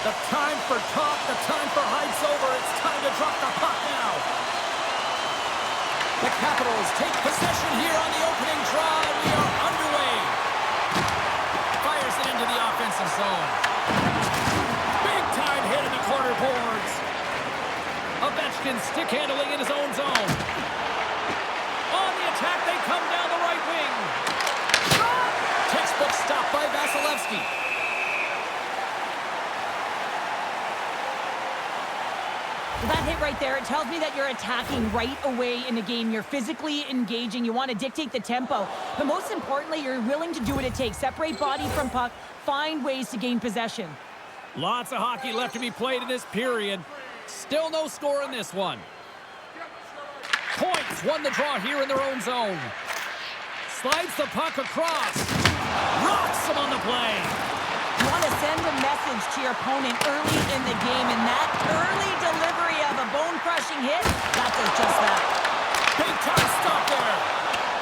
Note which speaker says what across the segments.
Speaker 1: The time for talk, the time for hype's over. It's time to drop the puck now. The Capitals take possession here on the opening draw, and we are underway. Fires it into the offensive zone. Big time hit in the corner boards. Ovechkin stick handling in his own zone. On the attack, they come down the right wing. Textbook stop by Vasilevsky.
Speaker 2: That hit right there, it tells me that you're attacking right away in the game. You're physically engaging. You want to dictate the tempo. But most importantly, you're willing to do what it takes. Separate body from puck. Find ways to gain possession.
Speaker 1: Lots of hockey left to be played in this period. Still no score in this one. Points won the draw here in their own zone. Slides the puck across. Rocks him on the play.
Speaker 2: You want to send a message to your opponent early in the game, and that early delivery of a bone-crushing hit, that does just that.
Speaker 1: Big time stop there.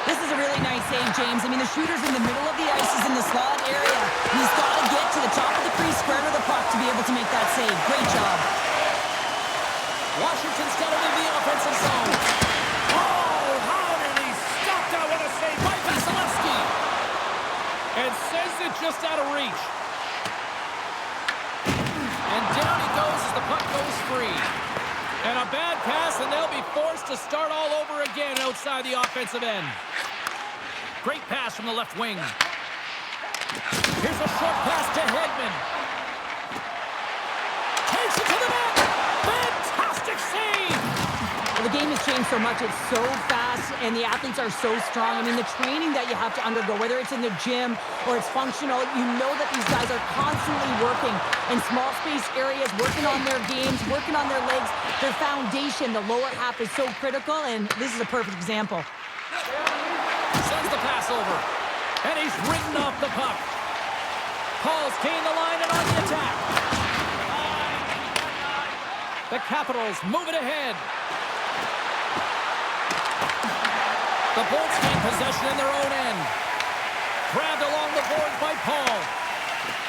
Speaker 2: This is a really nice save, James. I mean, the shooter's in the middle of the ice. He's in the slot area. He's got to get to the top of the crease, square to the puck to be able to make that save. Great job.
Speaker 1: Washington's got to leave the offensive zone. Oh, how did he stop that? What a save by Vasilevsky. And sends it just out of reach. And down he goes as the puck goes free. And a bad pass, and they'll be forced to start all over again outside the offensive end. Great pass from the left wing. Here's a short pass to Hedman. Takes it to the net. Fantastic save.
Speaker 2: Well, the game has changed so much. It's so fast, and the athletes are so strong. I mean, the training that you have to undergo, whether it's in the gym or it's functional, you know that these guys are constantly working in small space areas, working on their games, working on their legs. Their foundation, the lower half, is so critical, and this is a perfect example.
Speaker 1: Sends the pass over, and he's ridden off the puck. Calls Kane the line and on the attack. The Capitals move it ahead. The Bolts gain possession in their own end. Grabbed along the boards by Paul.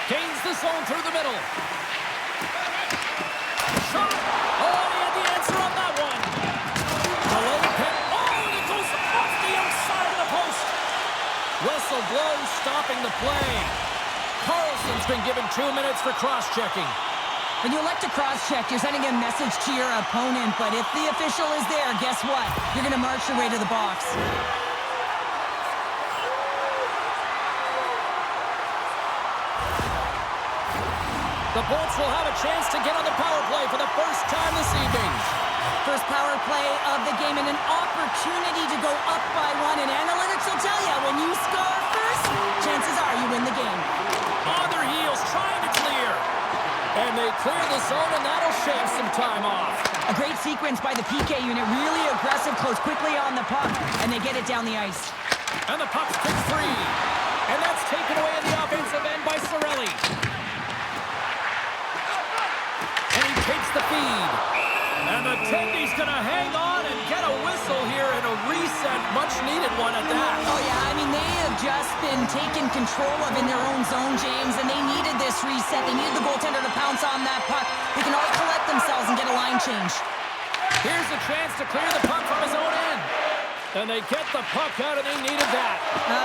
Speaker 1: Gains the zone through the middle. Shot! Oh, he had the answer on that one. Below the pin. Oh, and it goes off the outside of the post. Whistle blows, stopping the play. Carlson's been given 2 minutes for cross-checking.
Speaker 2: When you elect to cross-check, you're sending a message to your opponent, but if the official is there, guess what? You're going to march your way to the box.
Speaker 1: The Bolts will have a chance to get on the power play for the first time this evening.
Speaker 2: First power play of the game and an opportunity to go up by one, and analytics will tell you when you score first, chances are you win the game.
Speaker 1: On their heels, trying to clear. And they clear the zone, and that'll shave some time off.
Speaker 2: A great sequence by the PK unit. Really aggressive, close quickly on the puck, and they get it down the ice.
Speaker 1: And the puck's kicked free. And that's taken away in the offensive end by Cirelli. And he takes the feed. And the Tendy's going to hang on and get a whistle here and a reset. Much-needed one at that.
Speaker 2: Oh, yeah. I mean, they have just been taken control of in their own zone, James, and they needed this reset. They needed the goaltender to pounce on that puck. They can all collect themselves and get a line change.
Speaker 1: Here's a chance to clear the puck from his own end. And they get the puck out, and they needed that.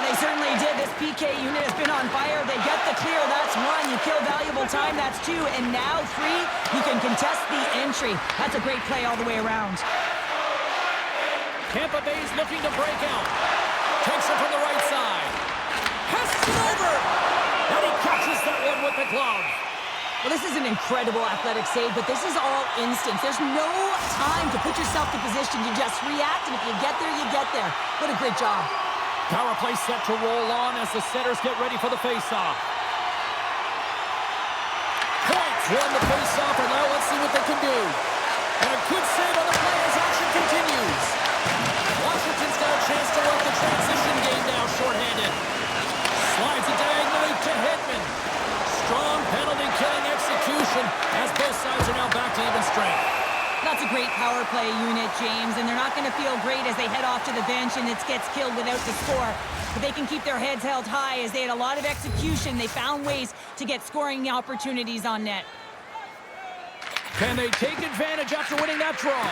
Speaker 2: They certainly did. This PK unit has been on fire. They get the clear. That's one. You kill valuable time. That's two. And now three, you can contest the entry. That's a great play all the way around.
Speaker 1: Tampa Bay's looking to break out. Takes it from the right side. Passes it over. And he catches that one with the glove.
Speaker 2: Well, this is an incredible athletic save, but this is all instinct. There's no time to put yourself to position. You just react, and if you get there, you get there. What a great job.
Speaker 1: Power play set to roll on as the setters get ready for the faceoff. Points won the faceoff, and now let's see what they can do. And a good save on the play as action continues. Washington's got a chance to work the transition game now shorthanded. Slides it diagonally to Hedman. Strong penalty-killing execution as both sides are now back to even strength.
Speaker 2: That's a great power play unit, James, and they're not going to feel great as they head off to the bench and it gets killed without the score. But they can keep their heads held high as they had a lot of execution. They found ways to get scoring opportunities on net.
Speaker 1: Can they take advantage after winning that draw?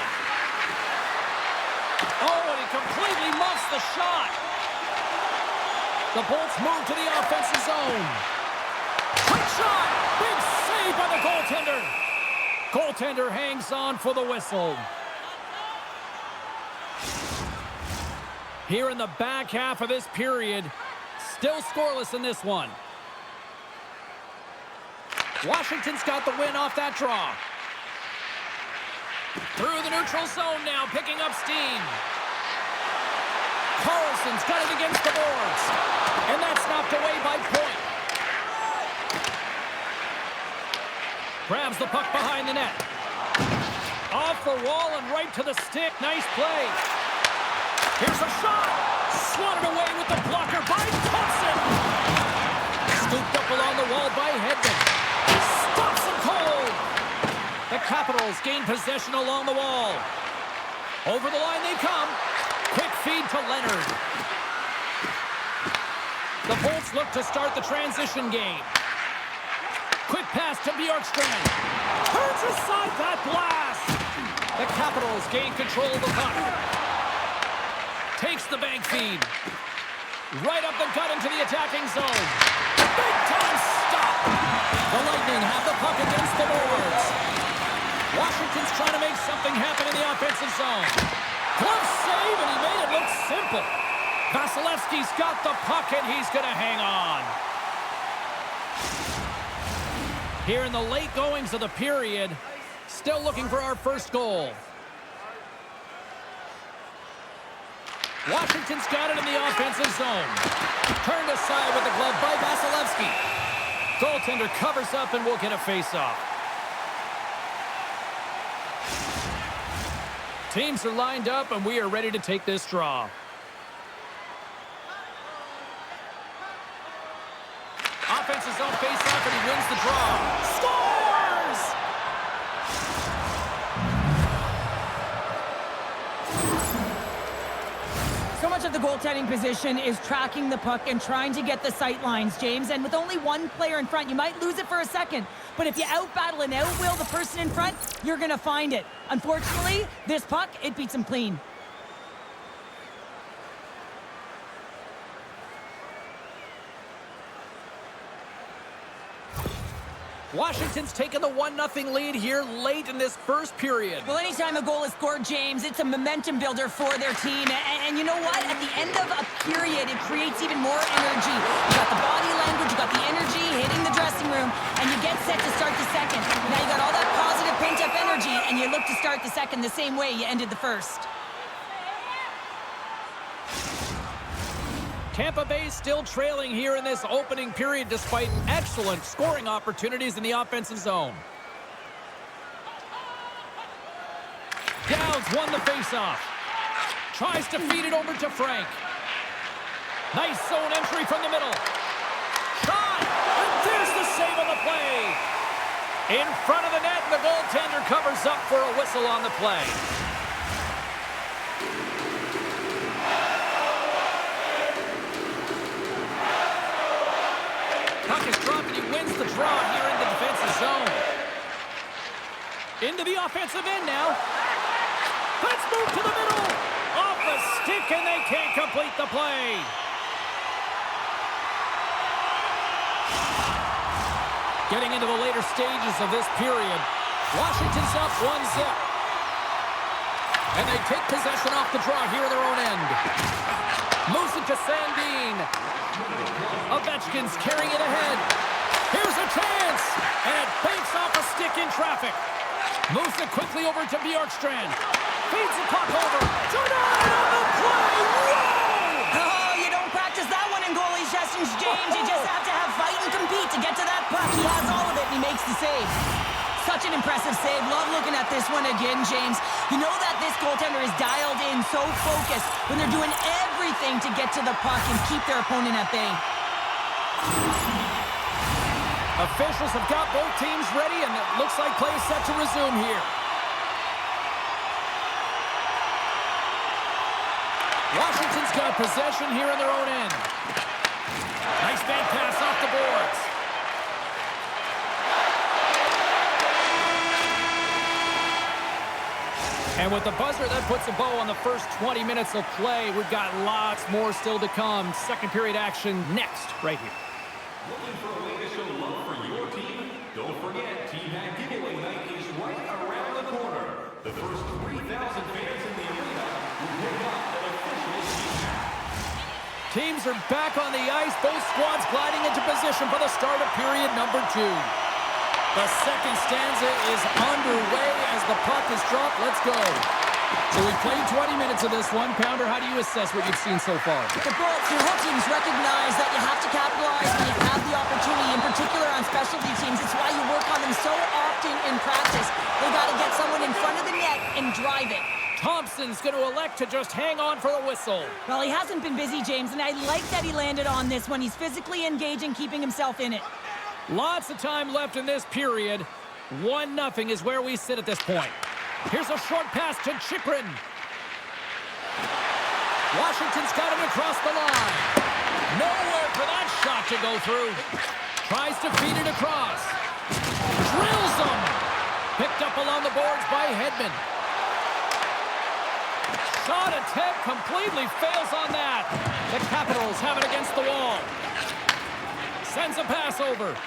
Speaker 1: Oh, and he completely muffs the shot. The Bolts move to the offensive zone. Quick shot! Big save by the goaltender. Goaltender hangs on for the whistle. Here in the back half of this period, still scoreless in this one. Washington's got the win off that draw. Through the neutral zone now, picking up steam. Carlson's got it against the boards. And that's knocked away by Point. Grabs the puck behind the net. Off the wall and right to the stick. Nice play. Here's a shot. Swatted away with the blocker by Thompson. Scooped up along the wall by Hedman. Stops him cold. The Capitals gain possession along the wall. Over the line they come. Quick feed to Leonard. The Bolts look to start the transition game. Quick pass to Bjorkstrand. Turns aside that blast. The Capitals gain control of the puck. Takes the bank feed. Right up the gut into the attacking zone. Big time stop. The Lightning have the puck against the boards. Washington's trying to make something happen in the offensive zone. Glove save, and he made it look simple. Vasilevsky's got the puck, and he's going to hang on. Here in the late goings of the period, still looking for our first goal. Washington's got it in the offensive zone. Turned aside with the glove by Vasilevsky. Goaltender covers up and will get a face-off. Teams are lined up and we are ready to take this draw. Offensive zone face-off and he wins the draw. Scores!
Speaker 2: So much of the goaltending position is tracking the puck and trying to get the sight lines, James. And with only one player in front, you might lose it for a second. But if you out-battle and out-will the person in front, you're going to find it. Unfortunately, this puck, it beats him clean.
Speaker 1: Washington's taken the 1-0 lead here late in this first period.
Speaker 2: Well, anytime a goal is scored, James, it's a momentum builder for their team. And you know what? At the end of a period, it creates even more energy. You got the body language, you got the energy hitting the dressing room, and you get set to start the second. Now you got all that positive pent-up energy, and you look to start the second the same way you ended the first.
Speaker 1: Tampa Bay still trailing here in this opening period despite excellent scoring opportunities in the offensive zone. Downs won the faceoff. Tries to feed it over to Frank. Nice zone entry from the middle. Shot! And there's the save on the play. In front of the net, and the goaltender covers up for a whistle on the play. Puck is dropped and he wins the draw here in the defensive zone. Into the offensive end now. Let's move to the middle. Off the stick and they can't complete the play. Getting into the later stages of this period. Washington's up 1-0. And they take possession off the draw here in their own end. Moves it to Sandin. Ovechkin's carrying it ahead. Here's a chance. And it banks off a stick in traffic. Moves it quickly over to Bjorkstrand. Feeds the puck over. Denied on the play. Whoa!
Speaker 2: Oh, you don't practice that one in goalie sessions, James. You just have to have fight and compete to get to that puck. He has all of it, and he makes the save. Such an impressive save. Love looking at this one again, James. You know that this goaltender is dialed in, so focused when they're doing everything to get to the puck and keep their opponent at bay.
Speaker 1: Officials have got both teams ready, and it looks like play is set to resume here. Washington's got possession here in their own end. Nice bank pass off the boards. And with the buzzer, that puts a bow on the first 20 minutes of play. We've got lots more still to come. Second period action next, right here.
Speaker 3: Looking for a way to show love for your team? Don't forget, Team Hat Giveaway Night is right around the corner. The first 3,000 fans in the arena will pick up an official team hat.
Speaker 1: Teams are back on the ice. Both squads gliding into position for the start of period number 2. The second stanza is underway as the puck is dropped. Let's go. So we played 20 minutes of this one. Pounder, how do you assess what you've seen so far?
Speaker 2: The whole teams recognize that you have to capitalize when you have the opportunity, in particular on specialty teams. It's why you work on them so often in practice. They got to get someone in front of the net and drive it.
Speaker 1: Thompson's going to elect to just hang on for the whistle.
Speaker 2: Well, he hasn't been busy, James, and I like that he landed on this one. He's physically engaging, keeping himself in it.
Speaker 1: Lots of time left in this period. 1-0 is where we sit at this point. Here's a short pass to Chychrun. Washington's got it across the line. Nowhere for that shot to go through. Tries to feed it across. Drills them. Picked up along the boards by Hedman. Shot attempt completely fails on that. The Capitals have it against the wall. Sends a pass over.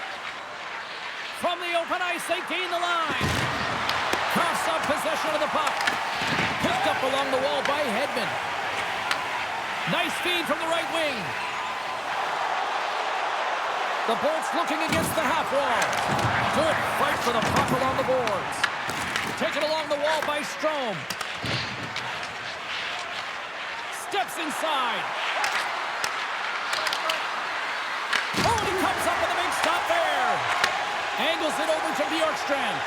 Speaker 1: From the open ice, they gain the line. Coughs up possession of the puck. Picked up along the wall by Hedman. Nice feed from the right wing. The Bolts looking against the half wall. Good fight for the puck along the boards. Taken along the wall by Strome. Steps inside. Oh, he comes up with a big stop there. Angles it over to Bjorkstrand.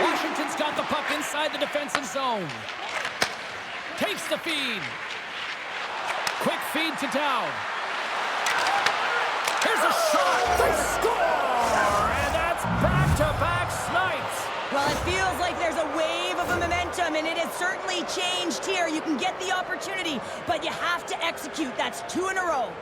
Speaker 1: Washington's got the puck inside the defensive zone. Takes the feed. Quick feed to Dowd. Here's a shot. They score! And that's back-to-back snipes.
Speaker 2: Well, it feels like there's a wave of momentum, and it has certainly changed here. You can get the opportunity, but you have to execute. That's 2 in a row.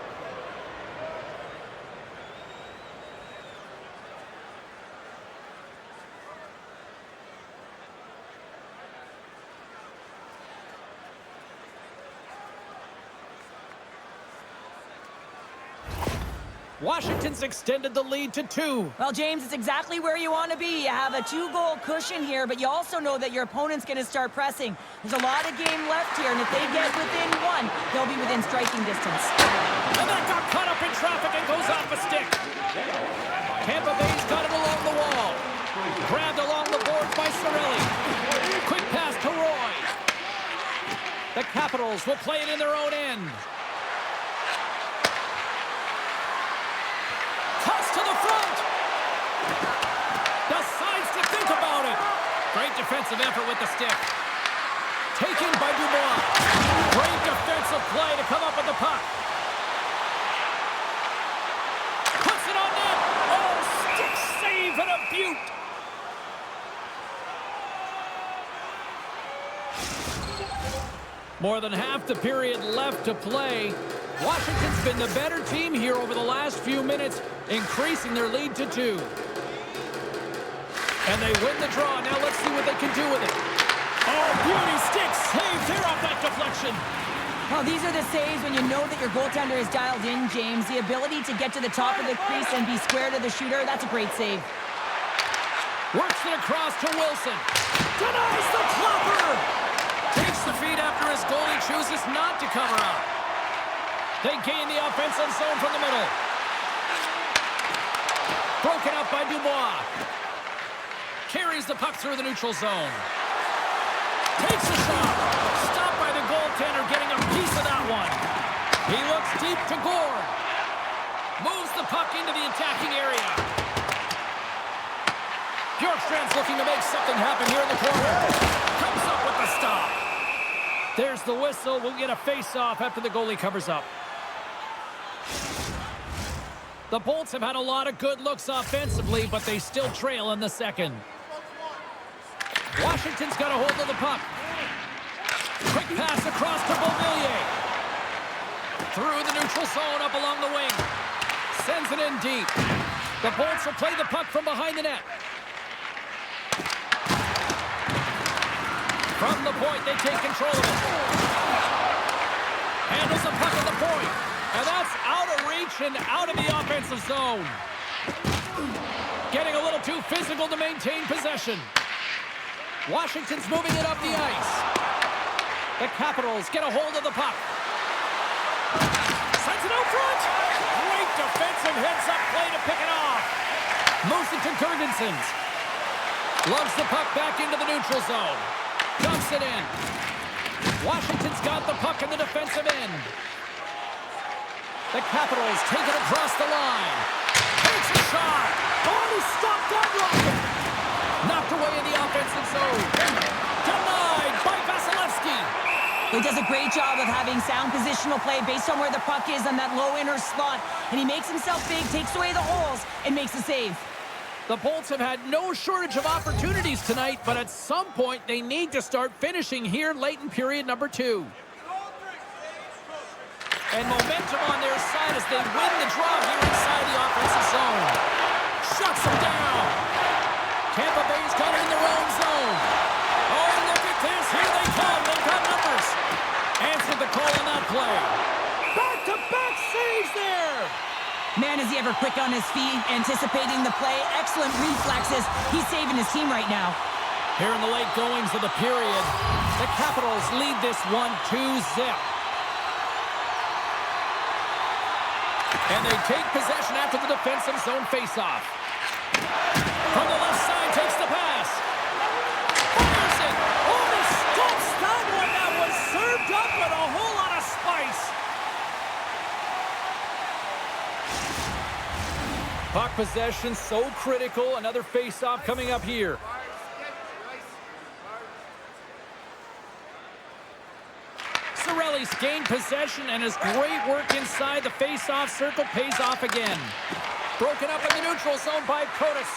Speaker 1: Washington's extended the lead to 2.
Speaker 2: Well, James, it's exactly where you want to be. You have a 2-goal cushion here, but you also know that your opponent's going to start pressing. There's a lot of game left here, and if they get within 1, they'll be within striking distance.
Speaker 1: And that got caught up in traffic and goes off a stick. Tampa Bay's got it along the wall. Grabbed along the boards by Cirelli. Quick pass to Roy. The Capitals will play it in their own end. To the front. Decides to think about it. Great defensive effort with the stick. Taken by Dubois. Great defensive play to come up with the puck. Puts it on net. Oh, stick save and a beaut. More than half the period left to play. Washington's been the better team here over the last few minutes, increasing their lead to 2. And they win the draw. Now let's see what they can do with it. Oh, beauty stick save there off that deflection.
Speaker 2: Well, these are the saves when you know that your goaltender is dialed in, James. The ability to get to the top of the crease and be square to the shooter, that's a great save.
Speaker 1: Works it across to Wilson. Denies the flopper. Takes the feed after his goalie chooses not to cover up. They gain the offensive zone from the middle. Broken up by Dubois. Carries the puck through the neutral zone. Takes a shot. Stopped by the goaltender, getting a piece of that one. He looks deep to Gord. Moves the puck into the attacking area. Bjorkstrand's looking to make something happen here in the corner. Comes up with the stop. There's the whistle. We'll get a face-off after the goalie covers up. The Bolts have had a lot of good looks offensively, but they still trail in the second. Washington's got a hold of the puck. Quick pass across to Beauvillier. Through the neutral zone, up along the wing. Sends it in deep. The Bolts will play the puck from behind the net. From the point, they take control of it. Handles the puck at the point. And that's out of reach and out of the offensive zone. Getting a little too physical to maintain possession. Washington's moving it up the ice. The Capitals get a hold of the puck. Sends it out front. Great defensive heads-up play to pick it off. Moves it to Gergensons. Loves the puck back into the neutral zone. Dumps it in. Washington's got the puck in the defensive end. The Capitals take it across the line. Takes a shot. Oh, he stopped that rocket. Knocked away in the offensive zone. Denied by Vasilevsky.
Speaker 2: He does a great job of having sound positional play based on where the puck is on that low inner slot. And he makes himself big, takes away the holes, and makes a save.
Speaker 1: The Bolts have had no shortage of opportunities tonight, but at some point they need to start finishing here late in period number 2. And momentum on their side as they win the draw here inside the offensive zone. Shuts them down. Tampa Bay's got it in their own zone. Oh, look at this. Here they come. They've got numbers. Answered the call on that play. Back-to-back saves there.
Speaker 2: Man, is he ever quick on his feet, anticipating the play. Excellent reflexes. He's saving his team right now.
Speaker 1: Here in the late goings of the period, the Capitals lead this one 2-0. And they take possession after the defensive zone faceoff. From the left side, takes the pass. Fires it. Oh, he stumps that one. That was served up with a whole lot of spice. Puck possession so critical. Another faceoff coming up here. Cirelli's gained possession, and his great work inside the face-off circle pays off again. Broken up in the neutral zone by Protas.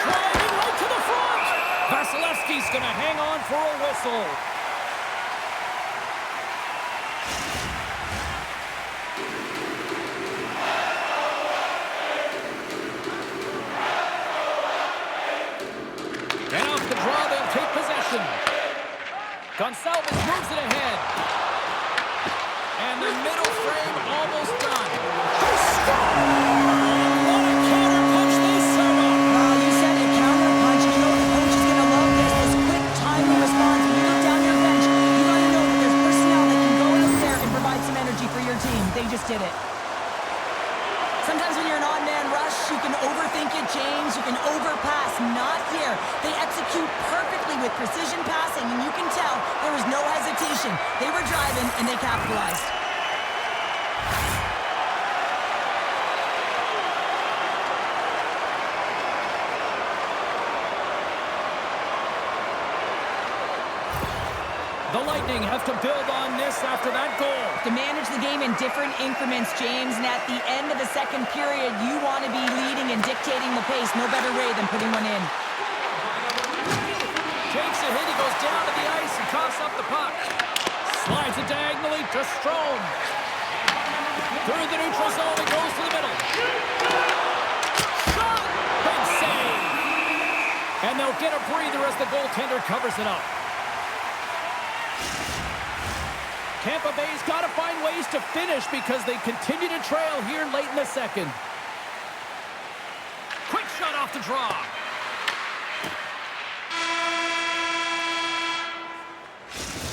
Speaker 1: Driving right to the front. Vasilevsky's going to hang on for a whistle. And off the draw, they'll take possession. Gonçalves moves it ahead. And the middle frame almost done. What a counter punch they serve up.
Speaker 2: You said it, counter punch. You know the coach is going to love this. This quick, timely response. When you look down your bench, you got to know that there's personnel that can go out there and provide some energy for your team. They just did it. Sometimes when you're an odd-man rush, you can overthink it, James. You can overpass. Not here. They execute perfectly with precision passing, and you can tell there was no hesitation. They were driving, and they capitalized.
Speaker 1: The Lightning have to build on this after that goal.
Speaker 2: To manage the game in different increments, James, and at the end of the second period, you want to be leading and dictating the pace. No better way than putting one in.
Speaker 1: Takes a hit, he goes down to the ice and coughs up the puck. Slides it diagonally to Strome. Through the neutral zone, it goes to the middle. Shot! Big save! And they'll get a breather as the goaltender covers it up. Tampa Bay's got to find ways to finish because they continue to trail here late in the second. Quick shot off the draw.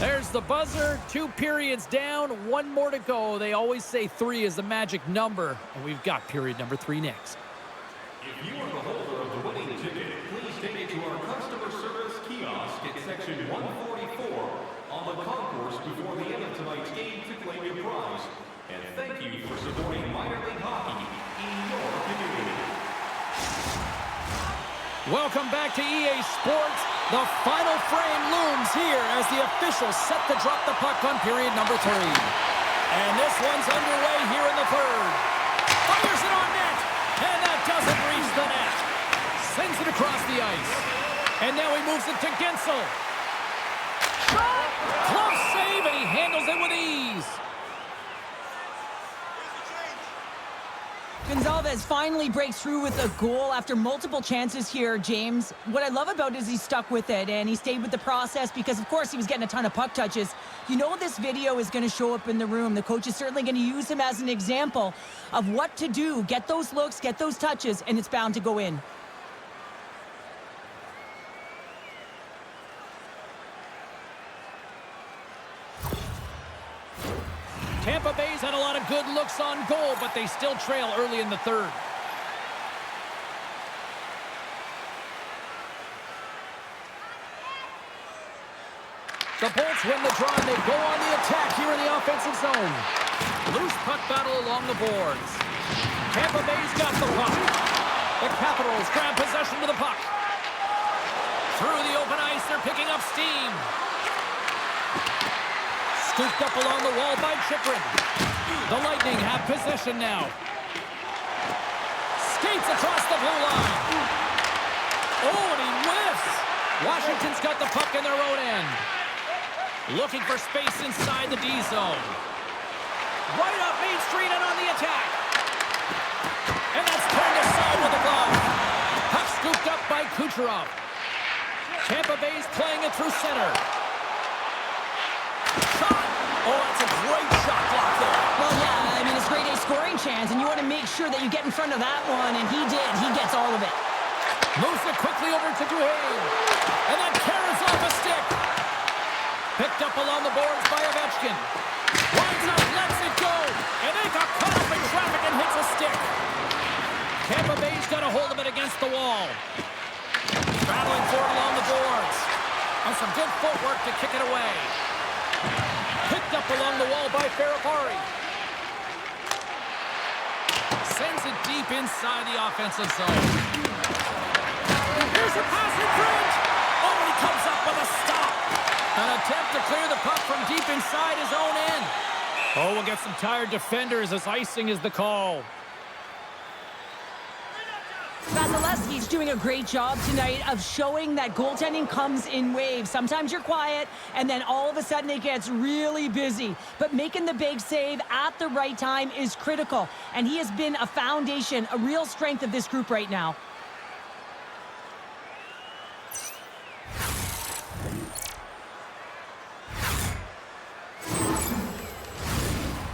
Speaker 1: There's the buzzer. 2 periods down, 1 more to go. They always say 3 is the magic number, and we've got period number 3 next.
Speaker 3: If you are the holder of the winning ticket, please take it to our customer service kiosk at section 144 on the concourse before the end of tonight's game to claim your prize. And thank you for supporting minor league hockey in your community.
Speaker 1: Welcome back to EA Sports. The final frame looms here as the officials set to drop the puck on period number 3. And this one's underway here in the third. Fires it on net, and that doesn't reach the net. Sends it across the ice. And now he moves it to Gensel. Shot! Close save, and he handles it with ease.
Speaker 2: Gonzalez finally breaks through with a goal after multiple chances here, James. What I love about it is he stuck with it, and he stayed with the process because, of course, he was getting a ton of puck touches. You know this video is going to show up in the room. The coach is certainly going to use him as an example of what to do. Get those looks, get those touches, and it's bound to go in.
Speaker 1: Tampa Bay's had a lot of good looks on goal, but they still trail early in the third. The Bolts win the draw, and they go on the attack here in the offensive zone. Loose puck battle along the boards. Tampa Bay's got the puck. The Capitals grab possession to the puck. Through the open ice, they're picking up steam. Scooped up along the wall by Chychrun. The Lightning have possession now. Skates across the blue line. Oh, and he whiffs. Washington's got the puck in their own end. Looking for space inside the D zone. Right up Main Street and on the attack. And that's turned aside with a glove. Puck scooped up by Kucherov. Tampa Bay's playing it through center. Shot! Oh, that's a great shot block there.
Speaker 2: Well, yeah, I mean, it's grade A scoring chance, and you want to make sure that you get in front of that one, and he did. He gets all of it.
Speaker 1: Moves it quickly over to Duhaime. And that carries off a stick. Picked up along the boards by Ovechkin. Lines up, lets it go. And they got caught up in traffic and hits a stick. Tampa Bay's got a hold of it against the wall. Battling for it along the boards. And some good footwork to kick it away. Picked up along the wall by Ferrapari. Sends it deep inside the offensive zone. Here's a pass in front. Oh, and he comes up with a stop. An attempt to clear the puck from deep inside his own end. Oh, we'll get some tired defenders as icing is the call.
Speaker 2: Vasilevsky's doing a great job tonight of showing that goaltending comes in waves. Sometimes you're quiet, and then all of a sudden it gets really busy. But making the big save at the right time is critical, and he has been a foundation, a real strength of this group right now.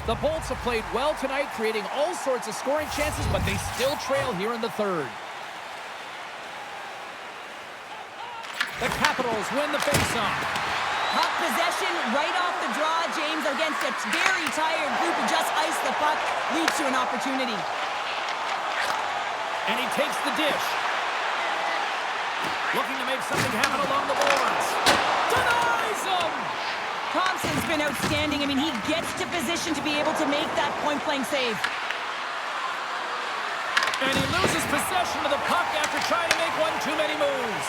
Speaker 1: The Bolts have played well tonight, creating all sorts of scoring chances, but they still trail here in the third. The Capitals win the faceoff.
Speaker 2: Puck possession right off the draw, James, against a very tired group who just iced the puck, leads to an opportunity.
Speaker 1: And he takes the dish. Looking to make something happen along the boards. Denies him!
Speaker 2: Thompson's been outstanding. I mean, he gets to position to be able to make that point-blank save.
Speaker 1: And he loses possession of the puck after trying to make one too many moves.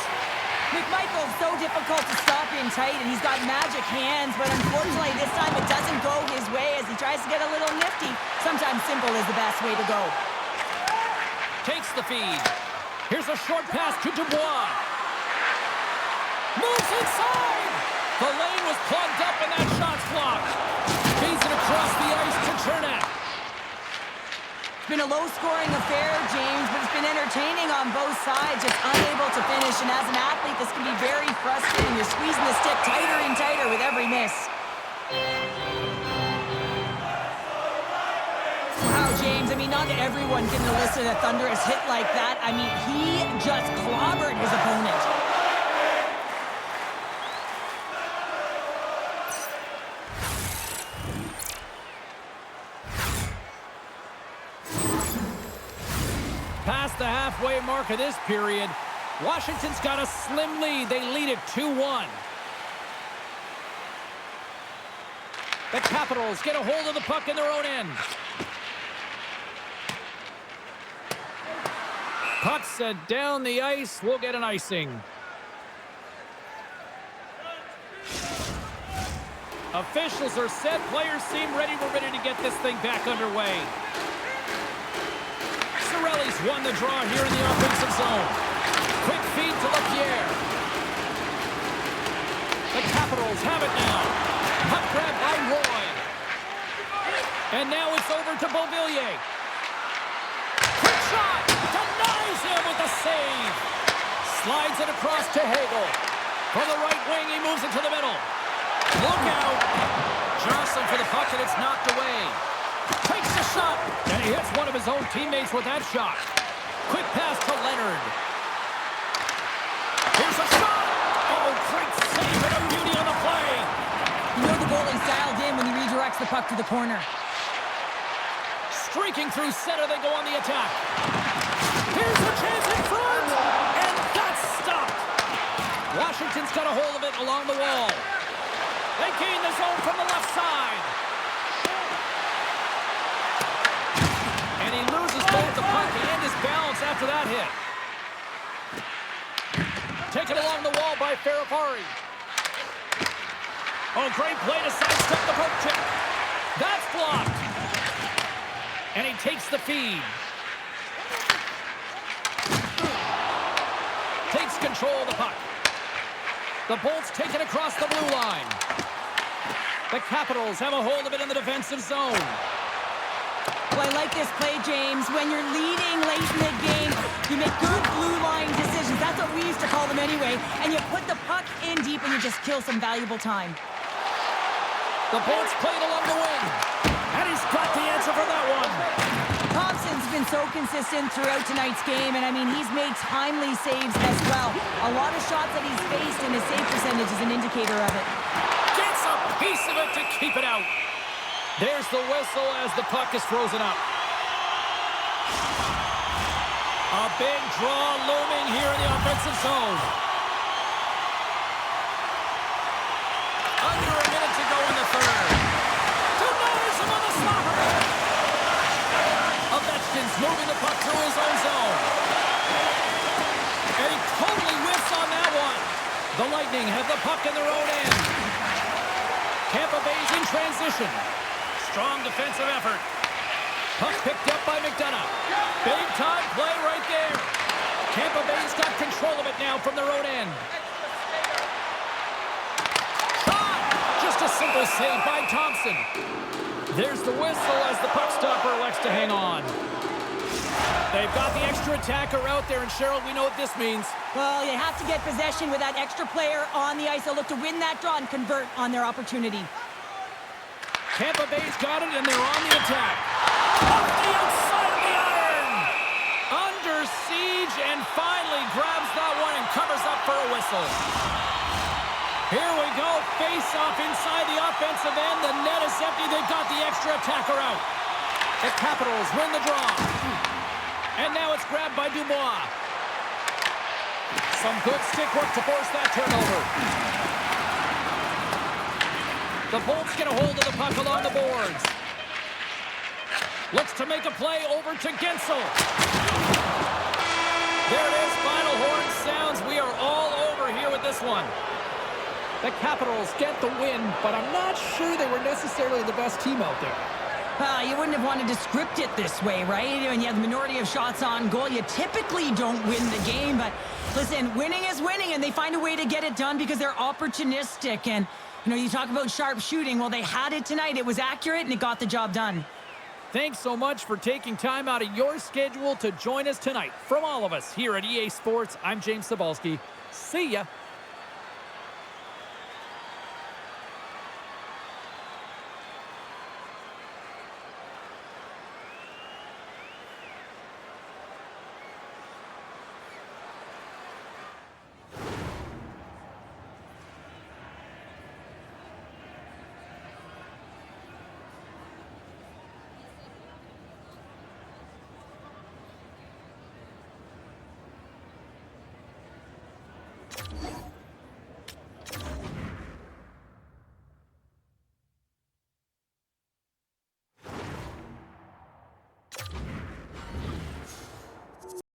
Speaker 2: McMichael's so difficult to stop in tight, and he's got magic hands, but unfortunately this time it doesn't go his way as he tries to get a little nifty. Sometimes simple is the best way to go.
Speaker 1: Takes the feed. Here's a short pass to Dubois. Moves inside! The lane was plugged up and that shot's blocked. Feeds it across the ice to Chernak.
Speaker 2: It's been a low-scoring affair, James, but it's been entertaining on both sides, just unable to finish. And as an athlete, this can be very frustrating. You're squeezing the stick tighter and tighter with every miss. Wow, James, I mean, not everyone can elicit a thunderous hit like that. I mean, he just clobbered his opponent.
Speaker 1: Past the halfway mark of this period, Washington's got a slim lead. They lead it 2-1. The Capitals get a hold of the puck in their own end. Puck set down the ice. We'll get an icing. Officials are set. Players seem ready. We're ready to get this thing back underway. Cirelli's won the draw here in the offensive zone. Quick feed to Lapierre. The Capitals have it now. Puck grab by Roy. And now it's over to Beauvillier. shot! Denies him with the save! Slides it across to Hagel. From the right wing, he moves it to the middle. Look out! Jostling for the puck, and it's knocked away. Takes the shot, and he hits one of his own teammates with that shot. Quick pass to Leonard. Here's a shot! Oh, great save and a beauty on the play!
Speaker 2: You know the goalie's dialed in when he redirects the puck to the corner.
Speaker 1: Streaking through center, they go on the attack. Here's a chance in front, and that's stopped. Washington's got a hold of it along the wall. They gain the zone from the left side. And he loses both the puck and his balance after that hit. Taken along the wall by Ferrapari. Oh, great play to sidestep the poke check. That's blocked. And he takes the feed. Takes control of the puck. The Bolts take it across the blue line. The Capitals have a hold of it in the defensive zone.
Speaker 2: Well, I like this play, James. When you're leading late in the game, you make good blue line decisions. That's what we used to call them anyway. And you put the puck in deep and you just kill some valuable time.
Speaker 1: The Bolts played along the wing. And he's got the answer for that one.
Speaker 2: Thompson's been so consistent throughout tonight's game, and I mean, he's made timely saves as well. A lot of shots that he's faced, and his save percentage is an indicator of it.
Speaker 1: Gets a piece of it to keep it out. There's the whistle as the puck is frozen up. A big draw looming here in the offensive zone. Under a minute to go in the third. Denies him on the slapper. Ovechkin's moving the puck through his own zone. And he totally whiffs on that one. The Lightning have the puck in their own end. Tampa Bay's in transition. Strong defensive effort. Puck picked up by McDonough. Big time play right there. Tampa Bay's got control of it now from their own end. Shot! Just a simple save by Thompson. There's the whistle as the puck stopper elects to hang on. They've got the extra attacker out there, and Cheryl, we know what this means.
Speaker 2: Well, you have to get possession with that extra player on the ice. They'll look to win that draw and convert on their opportunity.
Speaker 1: Tampa Bay's got it, and they're on the attack. Off the outside of the iron! Under siege, and finally grabs that one and covers up for a whistle. Here we go, face-off inside the offensive end. The net is empty. They've got the extra attacker out. The Capitals win the draw. And now it's grabbed by Dubois. Some good stick work to force that turnover. The Bolts get a hold of the puck along the boards. Looks to make a play over to Gensel. There it is, final horn sounds. We are all over here with this one. The Capitals get the win, but I'm not sure they were necessarily the best team out there.
Speaker 2: You wouldn't have wanted to script it this way, right? When you have the minority of shots on goal, you typically don't win the game. But listen, winning is winning, and they find a way to get it done because they're opportunistic. And, you know, you talk about sharp shooting. Well, they had it tonight. It was accurate, and it got the job done.
Speaker 1: Thanks so much for taking time out of your schedule to join us tonight. From all of us here at EA Sports, I'm James Cebulski. See ya.